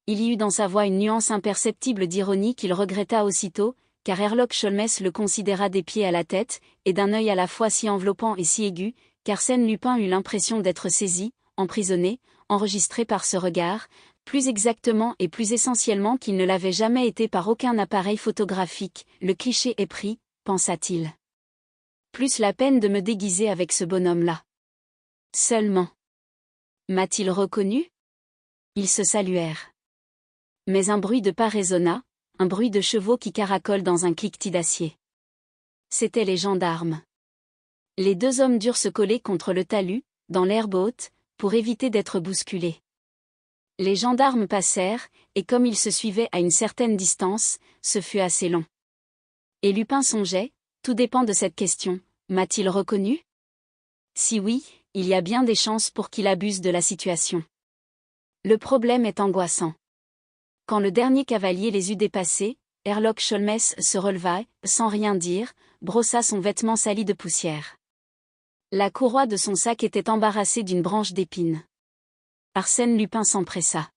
Il y eut dans sa voix une nuance imperceptible d'ironie qu'il regretta aussitôt, car Herlock Sholmès le considéra des pieds à la tête, et d'un œil à la fois si enveloppant et si aigu, qu'Arsène Lupin eut l'impression d'être saisi, emprisonné, enregistré par ce regard, plus exactement et plus essentiellement qu'il ne l'avait jamais été par aucun appareil photographique. Le cliché est pris, pensa-t-il. Plus la peine de me déguiser avec ce bonhomme-là. Seulement. M'a-t-il reconnu? Ils se saluèrent. Mais un bruit de pas résonna, un bruit de chevaux qui caracolent dans un cliquetis d'acier. C'étaient les gendarmes. Les deux hommes durent se coller contre le talus, dans l'herbe haute, pour éviter d'être bousculés. Les gendarmes passèrent, et comme ils se suivaient à une certaine distance, ce fut assez long. Et Lupin songeait, tout dépend de cette question, m'a-t-il reconnu? Si oui, il y a bien des chances pour qu'il abuse de la situation. Le problème est angoissant. Quand le dernier cavalier les eut dépassés, Herlock Sholmès se releva, sans rien dire, brossa son vêtement sali de poussière. La courroie de son sac était embarrassée d'une branche d'épines. Arsène Lupin s'empressa.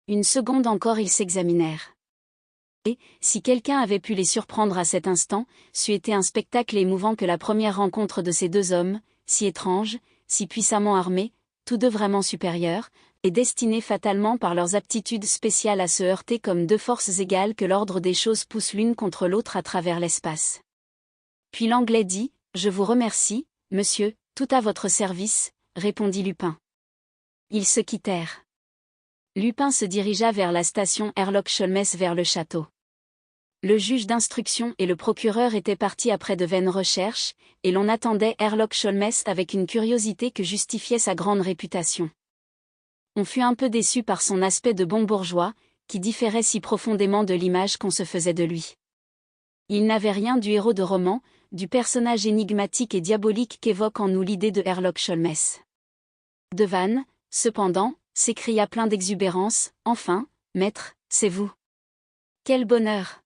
Une seconde encore ils s'examinèrent. Et, si quelqu'un avait pu les surprendre à cet instant, c'eût été un spectacle émouvant que la première rencontre de ces deux hommes, si étranges, si puissamment armés, tous deux vraiment supérieurs, et destinés fatalement par leurs aptitudes spéciales à se heurter comme deux forces égales que l'ordre des choses pousse l'une contre l'autre à travers l'espace. Puis l'Anglais dit, « Je vous remercie, monsieur, tout à votre service », répondit Lupin. Ils se quittèrent. Lupin se dirigea vers la station Herlock Sholmès vers le château. Le juge d'instruction et le procureur étaient partis après de vaines recherches, et l'on attendait Herlock Sholmès avec une curiosité que justifiait sa grande réputation. On fut un peu déçu par son aspect de bon bourgeois, qui différait si profondément de l'image qu'on se faisait de lui. Il n'avait rien du héros de roman, du personnage énigmatique et diabolique qu'évoque en nous l'idée de Herlock Sholmès. Devanne, cependant, s'écria plein d'exubérance, « Enfin, maître, c'est vous. Quel bonheur!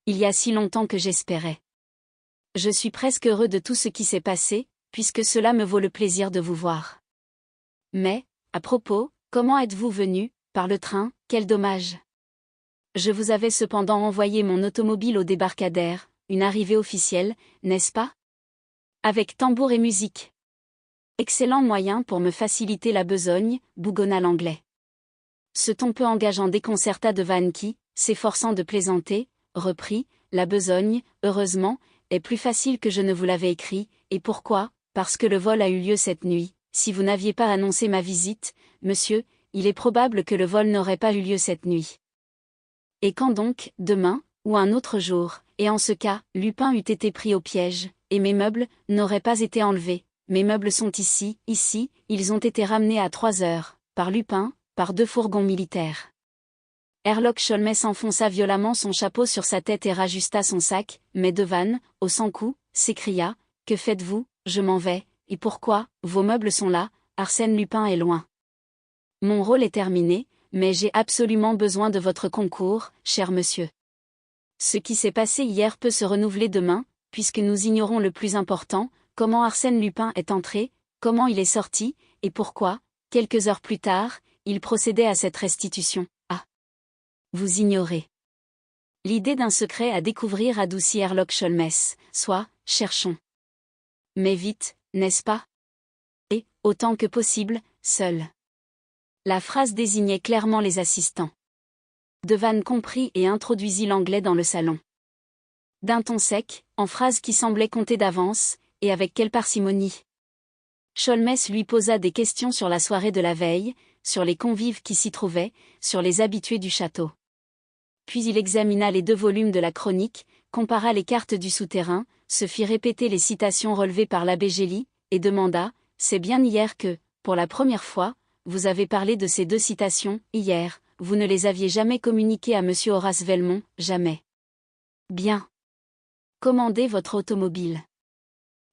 Il y a si longtemps que j'espérais. Je suis presque heureux de tout ce qui s'est passé, puisque cela me vaut le plaisir de vous voir. Mais, à propos, comment êtes-vous venu, par le train, quel dommage! Je vous avais cependant envoyé mon automobile au débarcadère, une arrivée officielle, n'est-ce pas? Avec tambour et musique. Excellent moyen pour me faciliter la besogne, bougonna l'Anglais. Ce ton peu engageant déconcerta Devanne qui, s'efforçant de plaisanter, reprit, la besogne, heureusement, est plus facile que je ne vous l'avais écrit, et pourquoi? Parce que le vol a eu lieu cette nuit. Si vous n'aviez pas annoncé ma visite, monsieur, il est probable que le vol n'aurait pas eu lieu cette nuit. Et quand donc, demain, ou un autre jour, et en ce cas, Lupin eût été pris au piège, et mes meubles n'auraient pas été enlevés, mes meubles sont ici, ils ont été ramenés à 3 heures, par Lupin, par 2 fourgons militaires. Herlock Sholmès enfonça violemment son chapeau sur sa tête et rajusta son sac, mais Devanne, au sans-coup, s'écria, « Que faites-vous? Je m'en vais, et pourquoi? Vos meubles sont là, Arsène Lupin est loin. Mon rôle est terminé, mais j'ai absolument besoin de votre concours, cher monsieur. Ce qui s'est passé hier peut se renouveler demain, puisque nous ignorons le plus important, comment Arsène Lupin est entré, comment il est sorti, et pourquoi, quelques heures plus tard, il procédait à cette restitution. Ah! Vous ignorez. L'idée d'un secret à découvrir adoucit Herlock Sholmès, soit, cherchons. Mais vite, n'est-ce pas? Et, autant que possible, seul. La phrase désignait clairement les assistants. Devanne comprit et introduisit l'anglais dans le salon. D'un ton sec, en phrases qui semblaient compter d'avance, et avec quelle parcimonie. Sholmès lui posa des questions sur la soirée de la veille, sur les convives qui s'y trouvaient, sur les habitués du château. Puis il examina les 2 volumes de la chronique, compara les cartes du souterrain, se fit répéter les citations relevées par l'abbé Gély, et demanda, « C'est bien hier que, pour la première fois, vous avez parlé de ces 2 citations, hier, vous ne les aviez jamais communiquées à monsieur Horace Velmont, jamais. Bien. Commandez votre automobile.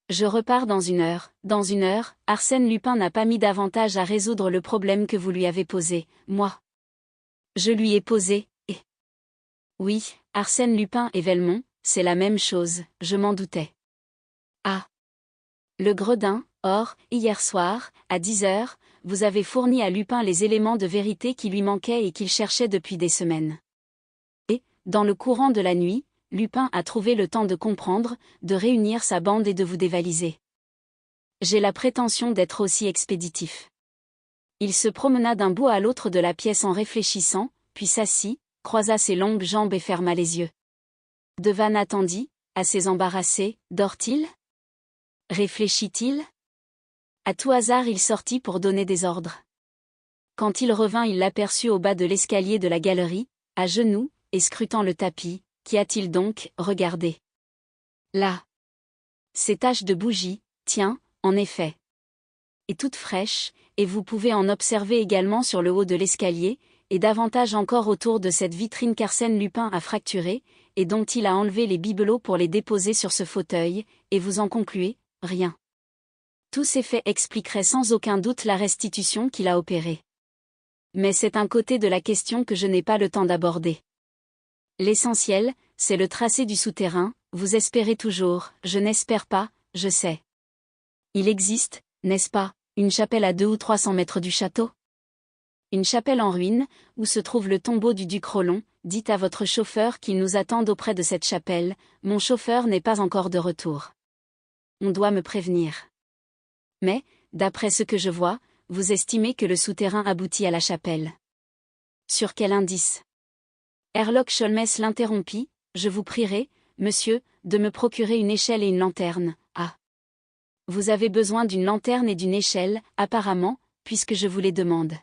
Je repars dans 1 heure. Dans 1 heure, Arsène Lupin n'a pas mis davantage à résoudre le problème que vous lui avez posé, moi. Je lui ai posé, et... Oui, Arsène Lupin et Velmont, c'est la même chose, je m'en doutais. Ah. Le Gredin, or, hier soir, à 10 heures, vous avez fourni à Lupin les éléments de vérité qui lui manquaient et qu'il cherchait depuis des semaines. Et, dans le courant de la nuit, Lupin a trouvé le temps de comprendre, de réunir sa bande et de vous dévaliser. J'ai la prétention d'être aussi expéditif. Il se promena d'un bout à l'autre de la pièce en réfléchissant, puis s'assit, croisa ses longues jambes et ferma les yeux. Devanne attendit, assez embarrassé, dort-il? Réfléchit-il? À tout hasard il sortit pour donner des ordres. Quand il revint il l'aperçut au bas de l'escalier de la galerie, à genoux, et scrutant le tapis. Qu'y a-t-il donc? Regardez. Là. Ces taches de bougie, tiens, en effet. Et toutes fraîches, et vous pouvez en observer également sur le haut de l'escalier, et davantage encore autour de cette vitrine qu'Arsène Lupin a fracturée, et dont il a enlevé les bibelots pour les déposer sur ce fauteuil, et vous en concluez, rien. Tous ces faits expliqueraient sans aucun doute la restitution qu'il a opérée. Mais c'est un côté de la question que je n'ai pas le temps d'aborder. L'essentiel, c'est le tracé du souterrain, vous espérez toujours, je n'espère pas, je sais. Il existe, n'est-ce pas, une chapelle à 200 ou 300 mètres du château? Une chapelle en ruine, où se trouve le tombeau du duc Rollon, dites à votre chauffeur qu'il nous attende auprès de cette chapelle, mon chauffeur n'est pas encore de retour. On doit me prévenir. Mais, d'après ce que je vois, vous estimez que le souterrain aboutit à la chapelle. Sur quel indice? Herlock Sholmès l'interrompit, je vous prierai, monsieur, de me procurer une échelle et une lanterne. Ah. Vous avez besoin d'une lanterne et d'une échelle, apparemment, puisque je vous les demande.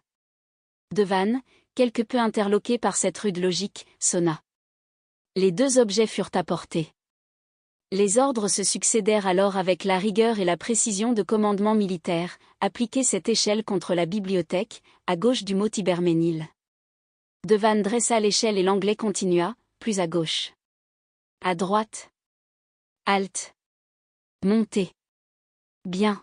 Devanne, quelque peu interloqué par cette rude logique, sonna. Les 2 objets furent apportés. Les ordres se succédèrent alors avec la rigueur et la précision de commandements militaires, appliquez cette échelle contre la bibliothèque, à gauche du mot Tiberménil. Devanne dressa l'échelle et l'anglais continua, plus à gauche. À droite. Halte. Montez. Bien.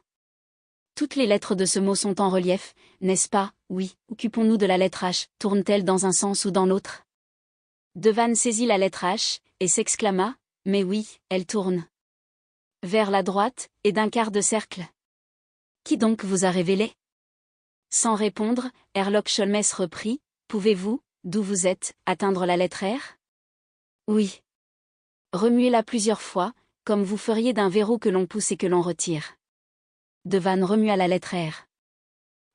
Toutes les lettres de ce mot sont en relief, n'est-ce pas? Oui. Occupons-nous de la lettre H, tourne-t-elle dans un sens ou dans l'autre? Devanne saisit la lettre H, et s'exclama, mais oui, elle tourne. Vers la droite, et d'un quart de cercle. Qui donc vous a révélé? Sans répondre, Herlock Sholmès reprit, pouvez-vous, d'où vous êtes, atteindre la lettre R? Oui. Remuez-la plusieurs fois, comme vous feriez d'un verrou que l'on pousse et que l'on retire. Devanne remua la lettre R.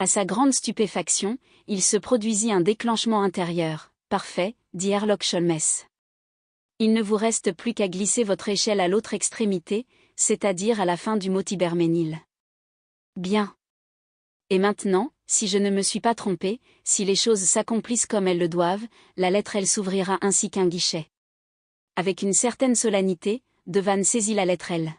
À sa grande stupéfaction, il se produisit un déclenchement intérieur. Parfait, dit Herlock Sholmès. Il ne vous reste plus qu'à glisser votre échelle à l'autre extrémité, c'est-à-dire à la fin du mot Tiberménil. Bien. Et maintenant, si je ne me suis pas trompé, si les choses s'accomplissent comme elles le doivent, la lettre L s'ouvrira ainsi qu'un guichet. Avec une certaine solennité, Devanne saisit la lettre L.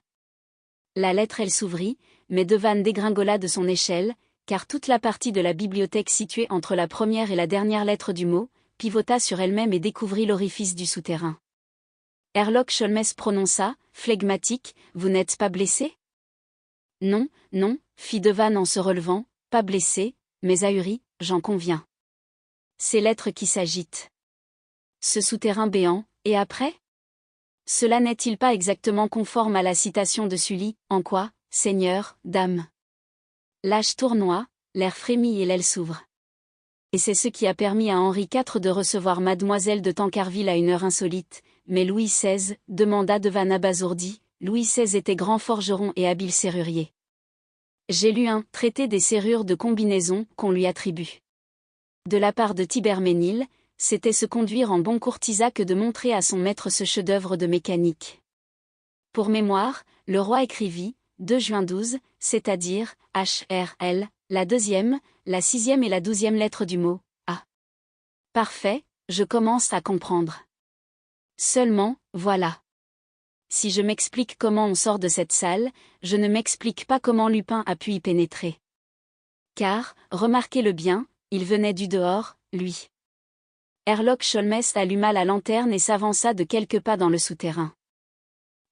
La lettre L s'ouvrit, mais Devanne dégringola de son échelle, car toute la partie de la bibliothèque située entre la première et la dernière lettre du mot, pivota sur elle-même et découvrit l'orifice du souterrain. Herlock Sholmès prononça, flegmatique, « Vous n'êtes pas blessé ?» « Non, non, » fit Devanne en se relevant, « pas blessé, mais ahuri, j'en conviens. Ces lettres qui s'agitent. Ce souterrain béant, et après ? Cela n'est-il pas exactement conforme à la citation de Sully, en quoi, Seigneur, dame ? L'âge tournoie, l'air frémit et l'aile s'ouvre. Et c'est ce qui a permis à Henri IV de recevoir mademoiselle de Tancarville à une heure insolite, mais Louis XVI, demanda Devanne abasourdi. Louis XVI était grand forgeron et habile serrurier. J'ai lu un traité des serrures de combinaison qu'on lui attribue. De la part de Thibermesnil, c'était se conduire en bon courtisan que de montrer à son maître ce chef-d'œuvre de mécanique. Pour mémoire, le roi écrivit, 2 juin 12, c'est-à-dire, HRL, la 2e, la 6e et la 12e lettre du mot, A. Parfait, je commence à comprendre. Seulement, voilà. Si je m'explique comment on sort de cette salle, je ne m'explique pas comment Lupin a pu y pénétrer. Car, remarquez-le bien, il venait du dehors, lui. Herlock Sholmès alluma la lanterne et s'avança de quelques pas dans le souterrain.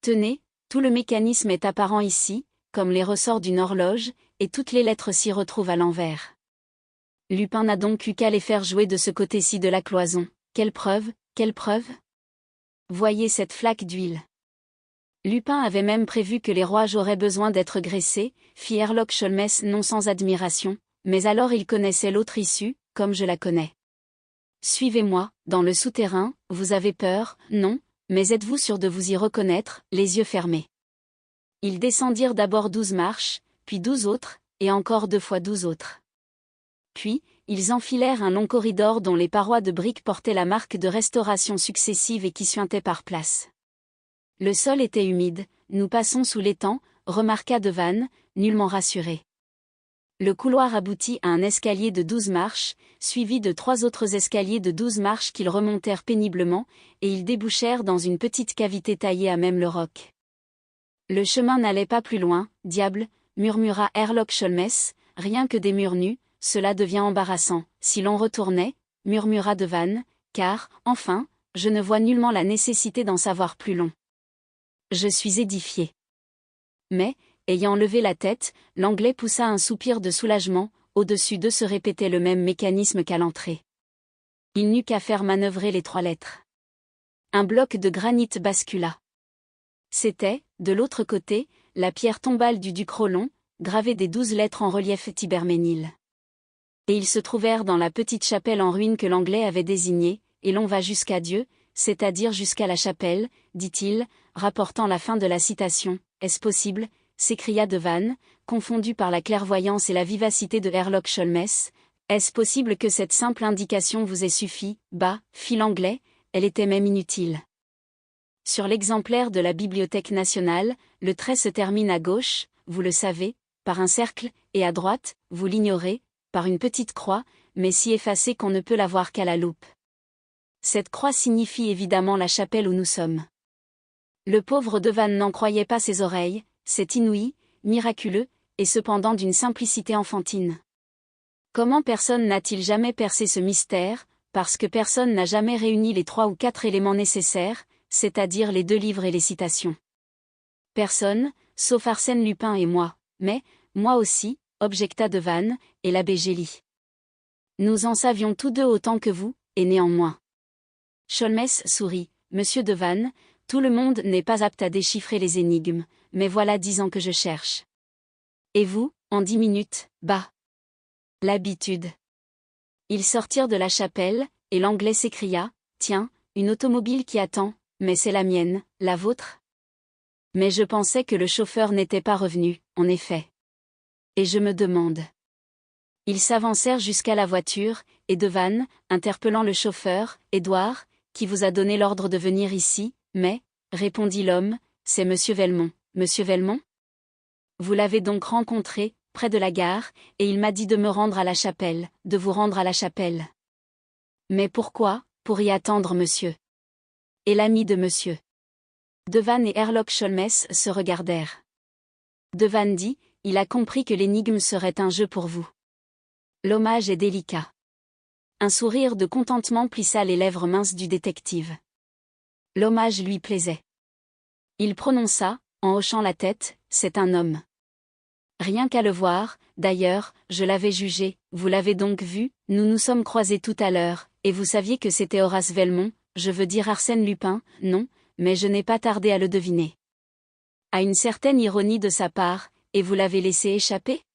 Tenez, tout le mécanisme est apparent ici, comme les ressorts d'une horloge, et toutes les lettres s'y retrouvent à l'envers. Lupin n'a donc eu qu'à les faire jouer de ce côté-ci de la cloison. Quelle preuve, quelle preuve ? Voyez cette flaque d'huile. Lupin avait même prévu que les rouages auraient besoin d'être graissés, fit Herlock Sholmès non sans admiration, mais alors il connaissait l'autre issue, comme je la connais. Suivez-moi, dans le souterrain, vous avez peur, non, mais êtes-vous sûr de vous y reconnaître, les yeux fermés. Ils descendirent d'abord 12 marches, puis 12 autres, et encore 2 fois 12 autres. Puis, ils enfilèrent un long corridor dont les parois de briques portaient la marque de restauration successive et qui suintaient par places. Le sol était humide, nous passons sous l'étang, remarqua Devanne, nullement rassuré. Le couloir aboutit à un escalier de 12 marches, suivi de 3 autres escaliers de 12 marches qu'ils remontèrent péniblement, et ils débouchèrent dans une petite cavité taillée à même le roc. Le chemin n'allait pas plus loin, diable, murmura Herlock Sholmès, rien que des murs nus, cela devient embarrassant, si l'on retournait, murmura Devanne, car, enfin, je ne vois nullement la nécessité d'en savoir plus long. Je suis édifié. Mais, ayant levé la tête, l'Anglais poussa un soupir de soulagement, au-dessus d'eux se répétait le même mécanisme qu'à l'entrée. Il n'eut qu'à faire manœuvrer les 3 lettres. Un bloc de granit bascula. C'était, de l'autre côté, la pierre tombale du duc Rollon, gravée des 12 lettres en relief Thibermesnil. Et ils se trouvèrent dans la petite chapelle en ruine que l'Anglais avait désignée, et l'on va jusqu'à Dieu, c'est-à-dire jusqu'à la chapelle, dit-il, rapportant la fin de la citation. Est-ce possible ? S'écria Devanne, confondu par la clairvoyance et la vivacité de Herlock Sholmès. Est-ce possible que cette simple indication vous ait suffi ? Bah, fit l'Anglais, elle était même inutile. Sur l'exemplaire de la Bibliothèque nationale, le trait se termine à gauche, vous le savez, par un cercle, et à droite, vous l'ignorez, par une petite croix, mais si effacée qu'on ne peut la voir qu'à la loupe. Cette croix signifie évidemment la chapelle où nous sommes. Le pauvre Devanne n'en croyait pas ses oreilles, c'est inouï, miraculeux, et cependant d'une simplicité enfantine. Comment personne n'a-t-il jamais percé ce mystère ? Parce que personne n'a jamais réuni les 3 ou 4 éléments nécessaires, c'est-à-dire les 2 livres et les citations. Personne, sauf Arsène Lupin et moi, mais, moi aussi, objecta Devanne, et l'abbé Gély. Nous en savions tous 2 autant que vous, et néanmoins. Sholmès sourit, Monsieur Devanne, tout le monde n'est pas apte à déchiffrer les énigmes, mais voilà 10 ans que je cherche. Et vous, en 10 minutes, bah. L'habitude. Ils sortirent de la chapelle, et l'Anglais s'écria, tiens, une automobile qui attend, mais c'est la mienne, la vôtre ? Mais je pensais que le chauffeur n'était pas revenu, en effet. Et je me demande. Ils s'avancèrent jusqu'à la voiture, et Devanne, interpellant le chauffeur, Édouard, qui vous a donné l'ordre de venir ici, mais, répondit l'homme, c'est Monsieur Velmont. Monsieur Velmont ? Vous l'avez donc rencontré, près de la gare, et il m'a dit de me rendre à la chapelle, de vous rendre à la chapelle. Mais pourquoi ? Pour y attendre monsieur. Et l'ami de monsieur. Devanne et Herlock Sholmès se regardèrent. Devanne dit, il a compris que l'énigme serait un jeu pour vous. L'hommage est délicat. Un sourire de contentement plissa les lèvres minces du détective. L'hommage lui plaisait. Il prononça, en hochant la tête, « C'est un homme. » Rien qu'à le voir, d'ailleurs, je l'avais jugé, vous l'avez donc vu, nous nous sommes croisés tout à l'heure, et vous saviez que c'était Horace Velmont, je veux dire Arsène Lupin, non, mais je n'ai pas tardé à le deviner. À une certaine ironie de sa part, et vous l'avez laissé échapper ?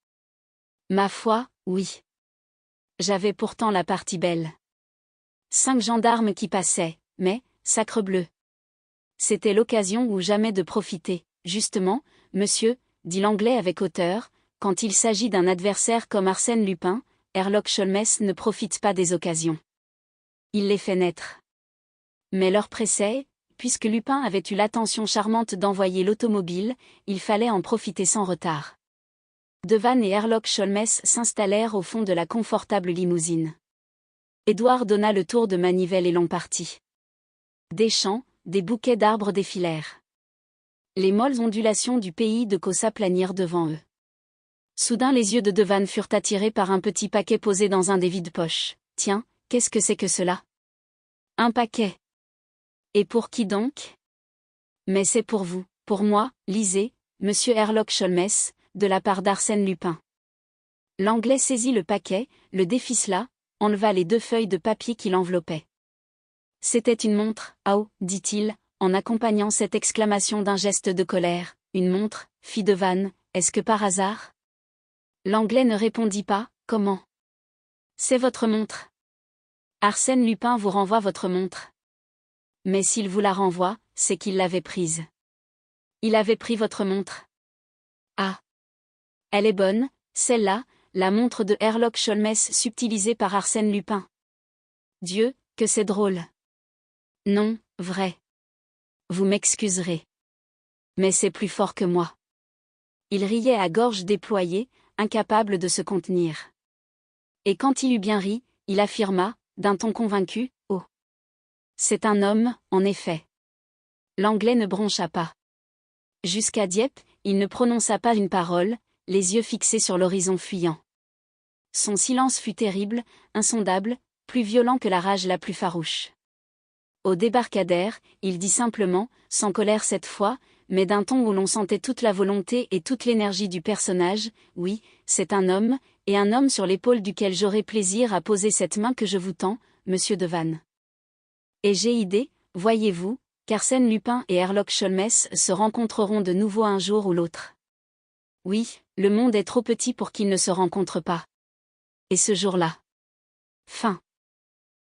Ma foi, oui. J'avais pourtant la partie belle. 5 gendarmes qui passaient, mais, sacrebleu. C'était l'occasion ou jamais de profiter, justement, monsieur, dit l'Anglais avec hauteur, quand il s'agit d'un adversaire comme Arsène Lupin, Herlock Sholmès ne profite pas des occasions. Il les fait naître. Mais l'heure pressait, puisque Lupin avait eu l'attention charmante d'envoyer l'automobile, il fallait en profiter sans retard. Devanne et Herlock Sholmès s'installèrent au fond de la confortable limousine. Édouard donna le tour de manivelle et l'on partit. Des champs, des bouquets d'arbres défilèrent. Les molles ondulations du pays de Caux s'aplanirent devant eux. Soudain les yeux de Devanne furent attirés par un petit paquet posé dans un des vides-poches. « Tiens, qu'est-ce que c'est que cela ? » Un paquet. Et pour qui donc ? Mais c'est pour vous, pour moi, lisez, monsieur Herlock Sholmès, de la part d'Arsène Lupin. L'Anglais saisit le paquet, le déficela, enleva les 2 feuilles de papier qui l'enveloppaient. C'était une montre, « oh » dit-il, en accompagnant cette exclamation d'un geste de colère. « Une montre, fit Devanne, est-ce que par hasard ?» L'Anglais ne répondit pas. « Comment ? C'est votre montre. Arsène Lupin vous renvoie votre montre. Mais s'il vous la renvoie, c'est qu'il l'avait prise. Il avait pris votre montre. Ah ! Elle est bonne, celle-là, la montre de Herlock Sholmès subtilisée par Arsène Lupin. Dieu, que c'est drôle. Non, vrai. Vous m'excuserez. Mais c'est plus fort que moi. Il riait à gorge déployée, incapable de se contenir. Et quand il eut bien ri, il affirma, d'un ton convaincu, « Oh ! C'est un homme, en effet. » L'Anglais ne broncha pas. Jusqu'à Dieppe, il ne prononça pas une parole, les yeux fixés sur l'horizon fuyant. Son silence fut terrible, insondable, plus violent que la rage la plus farouche. Au débarcadère, il dit simplement, sans colère cette fois, mais d'un ton où l'on sentait toute la volonté et toute l'énergie du personnage, « Oui, c'est un homme, et un homme sur l'épaule duquel j'aurai plaisir à poser cette main que je vous tends, monsieur Devanne. Et j'ai idée, voyez-vous, qu'Arsène Lupin et Herlock Sholmès se rencontreront de nouveau un jour ou l'autre. Oui, le monde est trop petit pour qu'ils ne se rencontrent pas. Et ce jour-là. Fin.